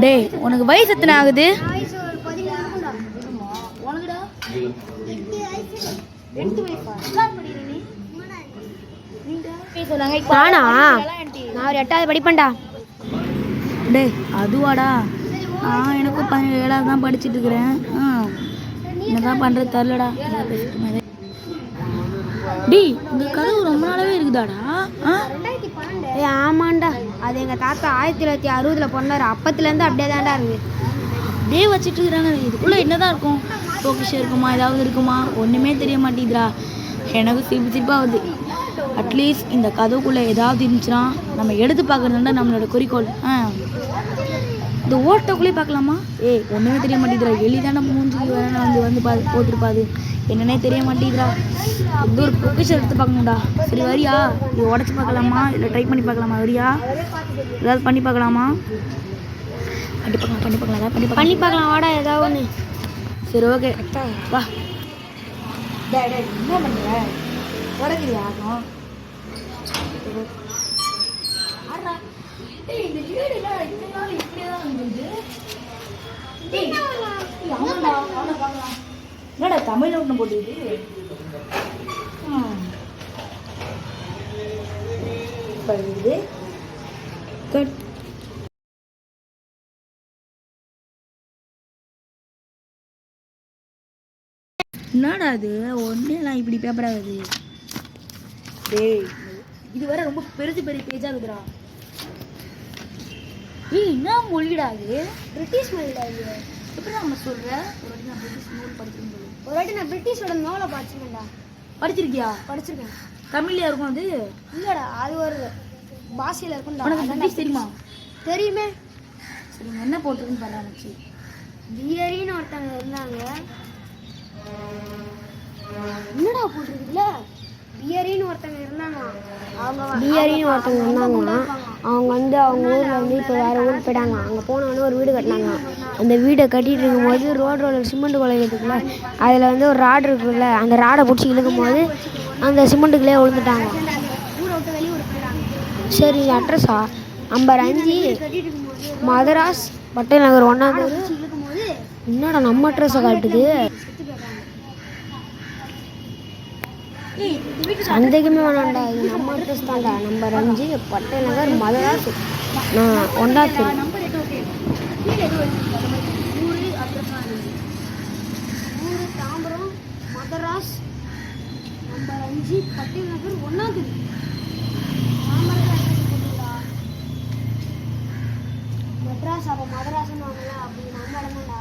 டேய் உனக்கு வயசு எத்தனை ஆகுது? நானா? நான் ஒரு 8வது படிப்பேன்டா. டேய் அதுவாடா, நான் எனக்கும் 7வது தான் படிச்சுட்டு இருக்கிறேன். என்னதான் பண்ணுறது தெரிலடா. டேய் இந்த கதவு ரொம்ப நாளாவே இருக்குதாடா? ஆமாண்டா, அது எங்கள் தாத்தா 1960 பிறந்தாரு. அப்பத்துலேருந்து அப்படியே தான்டா இருக்குது. டே வச்சுட்டு இருக்கிறாங்க. இதுக்குள்ளே என்னதான் இருக்கும்? பொக்கிஷம் இருக்குமா, ஏதாவது இருக்குமா? ஒன்றுமே தெரிய மாட்டேங்குதுடா. எனக்கு சிரிப்பாக வருது. அட்லீஸ்ட் இந்த கதவுக்குள்ளே ஏதாவது இருந்துச்சுன்னா நம்ம எடுத்து பார்க்குறதுனா நம்மளோட குறிக்கோள். இந்த ஓட்டக்குள்ளேயே பார்க்கலாமா? ஒன்றுமே தெரிய மாட்டேங்குதுடா. எளிதான மூஞ்சிக்கு வேற வந்து போட்டுருப்பாது. என்னன்னே தெரிய மாட்டேங்குதுடா. இந்த ஒரு பொக்கிஷம் எடுத்து பார்க்கணும்டா. சரி வரியா? இது உடச்சி பார்க்கலாமா, இல்லை ட்ரை பண்ணி பார்க்கலாமா? வரியா? ஏதாவது பண்ணி பார்க்கலாமா? பண்ணி பார்க்கலாம் வாடா ஏதாவது ஒன்று. சரி ஓகே வா. என்ன பண்ணுற? உடக்கிறியா? என்னடா தமிழ் ஒன்று போட்டுது? என்னடா அது ஒன்னேலாம் இப்படி பேப்பர் ஆகுது? டேய் இது வர ரொம்ப பெரிய பேஜா இருக்குதுடா. என்ன மொழிடா அது? பிரிட்டிஷ் மொழிடா இது. எப்படி நம்ம சொல்ற? ஒரு வாட்டி நான் பிரிட்டிஷ் நூல் படிக்கிறேன். ஒரு வாட்டி நான் பிரிட்டிஷோட நூலை படிச்சிருக்கேன்டா. படிச்சிருக்கியா? படிச்சிருக்கேன். தமிழ்லையா இருக்கும் அது? இல்லடா, அது ஒரு பாஷையில் இருக்கும்டா. உனக்கு பிரிட்டிஷ் தெரியுமா? தெரியுமே. சரி என்ன போட்டிருக்குன்னு பாருச்சு. பியரின்னு ஒருத்தவங்க இருந்தாங்க. என்னடா போட்டிருக்குதுல? பியரின்னு ஒருத்தவங்க இருந்தாங்க. அவங்க வந்து அவங்க ஊரில் வந்து இப்போ வேறு ஊருக்கு போயிட்டாங்க. அங்கே போனவொடனே ஒரு வீடு கட்டினாங்க. அந்த வீடை கட்டிகிட்டு இருக்கும்போது ரோலர் சிமெண்ட் குழைக்கிறதுக்குள்ள அதில் வந்து ஒரு ராடு இருக்குல்ல, அந்த ராடை பிடிச்சி இழுக்கும் போது அந்த சிமெண்ட்டுக்குள்ளே விழுந்துட்டாங்க. சரி அட்ரஸா 55 மதராஸ் பட்டேல் நகர் 1வது. என்னடா நம்ம அட்ரஸை காட்டுது? சந்தேகமே வேணாண்டா, இது நம்ம அட்ரஸ் தான்டா. நம்பர் 5 பட்டேல் நகர் மதராஸ் 1வது. தாம்பரம் மதராஸ் நம்பர் 5 பட்டேல் நகர் 1வது. மெட்ராஸ் அப்போ மதராஸ்ன்னு வாங்கலாம். அப்படி நம்ம இடமாடா.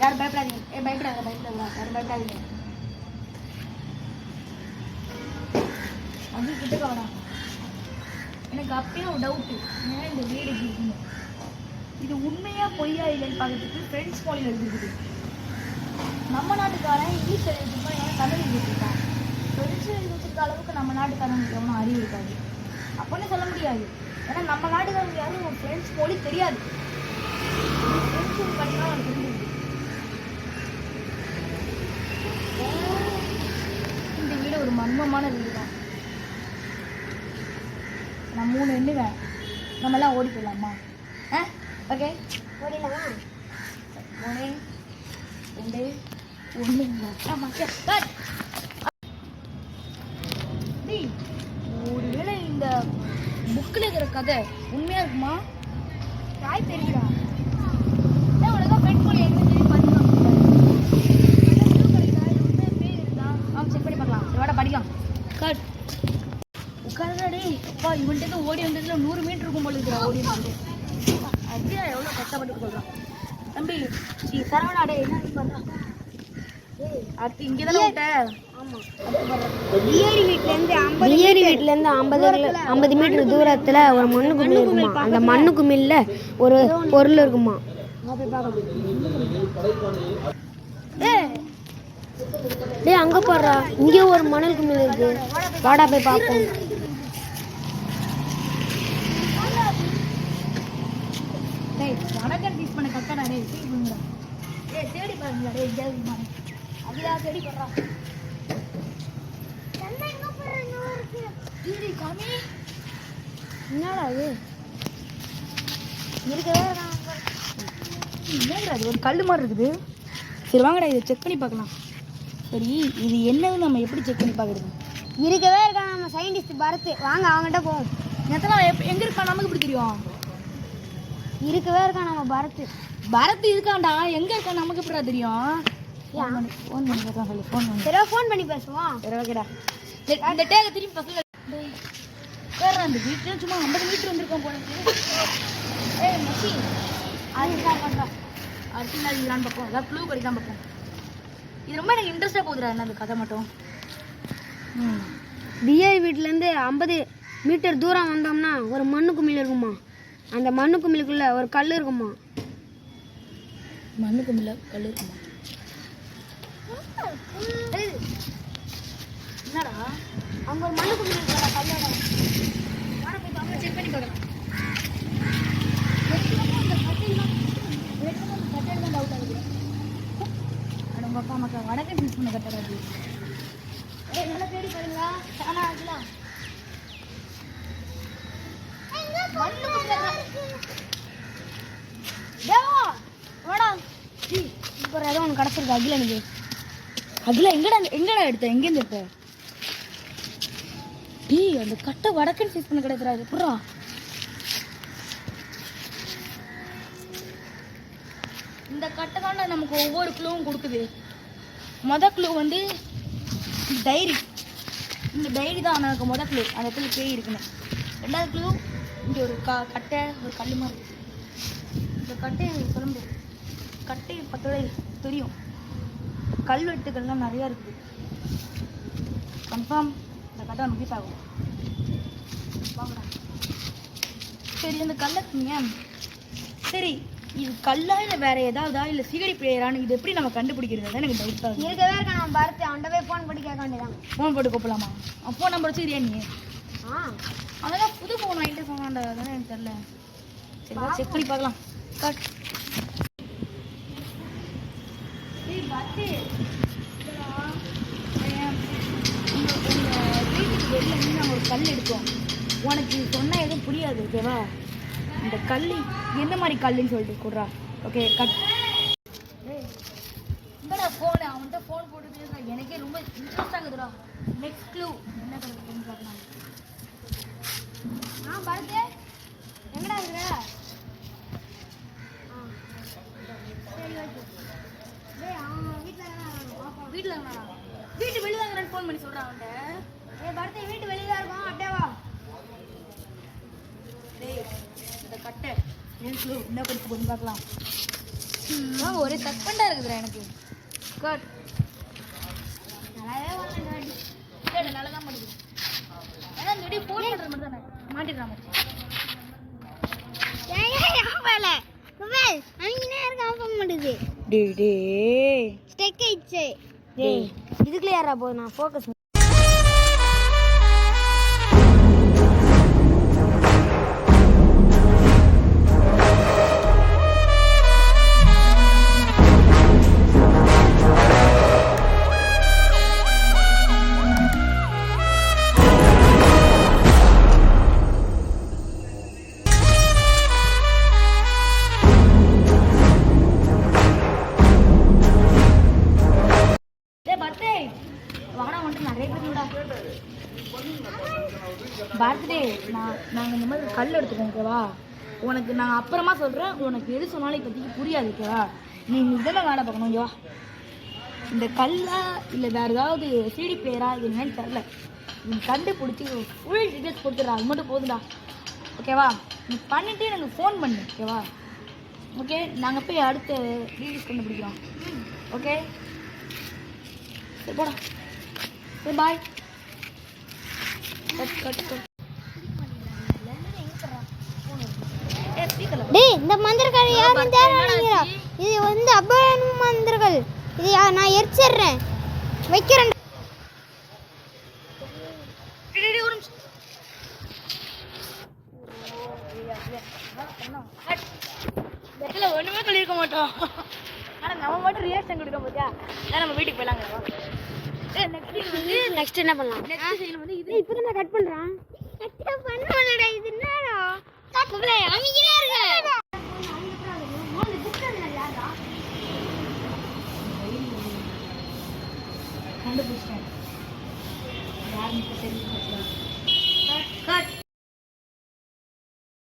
யாரும் பயப்படாதீங்க. பயப்படாதீங்க. யாரும் பயப்படாதீங்க. அது கிட்டக்க வரா. எனக்கு அப்பயே ஒரு டவுட்டு, ஏன்னா இந்த வீடு எப்படி இருக்குன்னு. இது உண்மையா பொய்யா இல்லைன்னு பார்க்கறதுக்கு ஃப்ரெண்ட்ஸ் மொழியில் எழுதிருக்குது. நம்ம நாட்டுக்காரன் இங்கிலீஷ் எழுதிருக்கோம், ஏன்னா தமிழ் எழுதிருக்கான். ஃப்ரெண்ட்ஸ் எழுதி வச்சிருக்க அளவுக்கு நம்ம நாட்டுக்காரங்களுக்கு எவ்வளோ அறிவு இருக்காது அப்படின்னு சொல்ல முடியாது. ஏன்னா நம்ம நாட்டுக்காரங்க யாரும் ஃப்ரெண்ட்ஸ் மொழி தெரியாது. ஃப்ரெண்ட்ஸ் பார்த்தீங்கன்னா அவனுக்கு தெரிஞ்சிருக்கு. இந்த வீடு ஒரு மர்மமான வீடு தான். நான் 3 எண்ணுவேன். நம்ம எல்லாம் ஓடி போயிடலாமா? ஓகே ஓடிடலாமா? 3 2 1. ஒருவேளை இந்த புக்கில் இருக்கிற கதை உண்மையா இருக்குமா? தாய் தெரியுதா? உலக பெண் மொழி எங்க சொல்லி படிக்கலாம். செக் பண்ணி பார்க்கலாம். இதோட படிக்கலாம். கட் உட்காருடா. அப்பா இவன்ட்டு ஓடி வந்ததுல 100 மீட்டர் இருக்கும் போல இருக்கிறா. ஓடி வந்து அப்படியே எவ்வளோ கஷ்டப்பட்டு சொல்கிறான். தம்பி சரவணாடே என்ன பண்ணுறான்? அடுத்து இங்கே தானே விட்ட? ஆமாம். பியரி வீட்டிலேருந்து 50 மீட்டர் தூரத்தில் ஒரு மண்ணு குமிழ் இருக்குமா. அந்த மண்ணு குமிழில் ஒரு பொருள் இருக்குமா. டே அங்கே போடுறா, இங்கே ஒரு மணல் குமிழ் இருக்கு. வாடா போய் பார்ப்போம். வடக்கன் டீஸ் பண்ண கட்டடா. தேடி பாருங்களா. அதிலா தேடி போடுறா. என்னடா அது? இருக்கவே இருக்கான். என்னடா அது ஒரு கல் மாதிரி இருக்குது. சரி வாங்கடா இதை செக் பண்ணி பார்க்கலாம். சரி இது என்னன்னு நம்ம எப்படி செக் பண்ணி பார்க்குறது? இருக்கவே இருக்கான் நம்ம சயின்டிஸ்ட் பரத். வாங்க அவங்ககிட்ட போவோம். நேரத்தில் எங்கே இருக்கான் நமக்கு எப்படி தெரியும்? இருக்கவே இருக்கான் நம்ம பரத். பரத் இருக்கான்டா, எங்கே இருக்கான் நமக்கு எப்படிடா தெரியும்? ஃபோன் பண்ணி பேசலாம் சொல்லி ஃபோன் பண்ணி. சரி ஃபோன் பண்ணி பேசுவோம். சரி ஓகேடா. இந்த டேகை திரும்பி பசங்க வேற அந்த வீட்டில் சும்மா 50 மீட்டர் வந்திருக்கோம் போல. மச்சி அதுதான் பண்ணுறான். அடுத்த நாள் இதுலான்னு பார்ப்போம். அதான் க்ளூ கிடைக்காம பார்ப்போம். இது ரொம்ப எனக்கு இன்ட்ரெஸ்டாக போகுதுடா என்ன அந்த கதை மட்டும். பிஐ வீட்டிலேருந்து 50 மீட்டர் தூரம் வந்தோம்னா ஒரு மண்ணு குமிழ் இருக்குமா. அந்த மண்ணு குமிழுக்குள்ள ஒரு கல் இருக்குமா. மண்ணு குமிழ கல் இருக்குமா? என்னடா அங்கே ஒரு மண்ணு குமிழ் இருக்கா கல்லோட. செக் பண்ணி பார்க்கலாம். டவுட் ஆகுது. அது உங்கள் அப்பா அம்மாக்கா வடக்கை யூஸ் பண்ண கட்டடாது. நல்லா தேடி பாருங்களா. ஆனால் ஆகலாம் இப்போ ஏதோ ஒன்று கிடச்சிருக்கு அகில. எனக்கு அகில எங்கடா எடுத்த? எங்கேருந்து எடுத்த? அந்த கட்டை வடக்கன் யூஸ் பண்ண கிடைக்கிறாரு புறா. இந்த கட்டை தான் நமக்கு ஒவ்வொரு க்ளூவும் கொடுக்குது. மொதல் க்ளூ வந்து டைரி. இந்த டைரி தான் எனக்கு மொதல் க்ளூ. அந்த இடத்துல பேய் இருக்குன்னு. ரெண்டாவது க்ளூ இங்கே ஒரு கட்டை ஒரு கல் மாதிரி இருக்குது. இந்த கட்டை சொல்ல முடியாது. கட்டை பத்தோட தெரியும். கல்வெட்டுகள்லாம் நிறையா இருக்குது. கன்ஃபார்ம் இந்த கட்டை நமக்கு யூஸ் ஆகும். வாங்கடா. சரி அந்த கல்லை சரி இது கல்லா இல்லை வேற ஏதாவதா இல்லை சிகடி பிளேயரானு இது எப்படி நம்ம கண்டுபிடிக்கிறது தான் எனக்கு டவுட் ஆகுது. இருக்கவே இருக்க நம்ம பரத் அவன்கிட்ட போய் ஃபோன் பண்ணி கேட்க வேண்டியதான். ஃபோன் போட்டு கூப்பிடலாமா? ஃபோன் நம்பர் வச்சுக்கிறியா நீ? அதெல்லாம் புது ஃபோன் வாங்கிட்டு சொன்னான்டா, அதெல்லாம் எனக்கு தெரியல. சரி செக் பண்ணி பார்க்கலாம். கட். வீட்டுக்கு வெளியே வந்து நாங்கள் ஒரு கல் எடுத்தோம். உனக்கு சொன்னால் எதுவும் புரியாது ஓகேவா? இந்த கல் என்ன மாதிரி கல்லுன்னு சொல்லிட்டு கொடுறா. Okay cut. இங்கடா ஃபோனு அவன்கிட்ட ஃபோன் போட்டு பேசுகிறேன். எனக்கே ரொம்ப இன்ட்ரெஸ்ட் ஆகுதுடா. நெக்ஸ்ட் க்ளூ என்ன கிடைக்குதுன்னு பார்க்கலாம். பரத் எங்கடா இருக்கிற? வீட்டில் வீட்டு வெளியே தான் ஃபோன் பண்ணி சொல்கிறான் அவன்கிட்ட. பரத் வீட்டு வெளியே தான் இருக்கோம். அப்படியே வா. இந்த கட்டை என்ன கொடுத்து கொஞ்சம் பார்க்கலாம். ஒரே சஸ்பெண்டாக இருக்குதுடா எனக்கு. கட். நல்லாவே வாங்க. இல்லை நல்லா தான் பண்ணுது. ஏன்னா இந்த வீடியோ ஃபோன் பண்ணுறது மட்டும் தானே மாட்டிடுறாங்க. இதுக்குள்ள யாரா போகுது? நான் ஃபோக்கஸ் பர்த்டே நாங்கள் இந்த மாதிரி கல் எடுத்துக்கோம் ஓகேவா? உனக்கு நான் அப்புறமா சொல்கிறேன். உனக்கு எது சொன்னாலும் இப்போதைக்கு புரியாது ஓகேவா? நீ இதெல்லாம் வேலை பார்க்கணும் ஓகேவா? இந்த கல்லா இல்லை வேறு ஏதாவது சிடி பிளேயரா இது என்னன்னு தெரில. நீ கண்டுபிடிச்சி ஃபுல் டீட்டெயில்ஸ் கொடுத்துட்றா. அது மட்டும் போதுடா ஓகேவா? நீ பண்ணிவிட்டு எனக்கு ஃபோன் பண்ணு ஓகேவா? ஓகே நாங்கள் போய் அடுத்த டீட்டெயில்ஸ் கண்டுபிடிக்கிறோம். ஓகே சரி போடா. சரி பாய். Cut cut cut. டேய் இந்த மந்திரக்காரி யாரும் தேடுறீங்க? இது வந்து அபயன மந்திரங்கள். இது நான் எரிச்சிடுறேன் வைக்கிறேன். ஒரு நிமிஷம். இடத்துல ஒன்றுமே சொல்லியிருக்க மாட்டோம். ஆனால் நம்ம மட்டும் ரியாக்ஷன் கொடுக்க போதியா? அதான் நம்ம வீட்டுக்கு போயிடலாங்க. நெக்ஸ்ட் என்ன பண்ணலாம்? நெக்ஸ்ட் சீன் வந்து இது இப்போ தான் கட் பண்ணுறான். கட் பண்ண இது என்னடா? அமைதியா இருக்க. கண்டுபிடிச்சிட்டேன். யாருன்னு இப்போ தெரிஞ்சு கட்.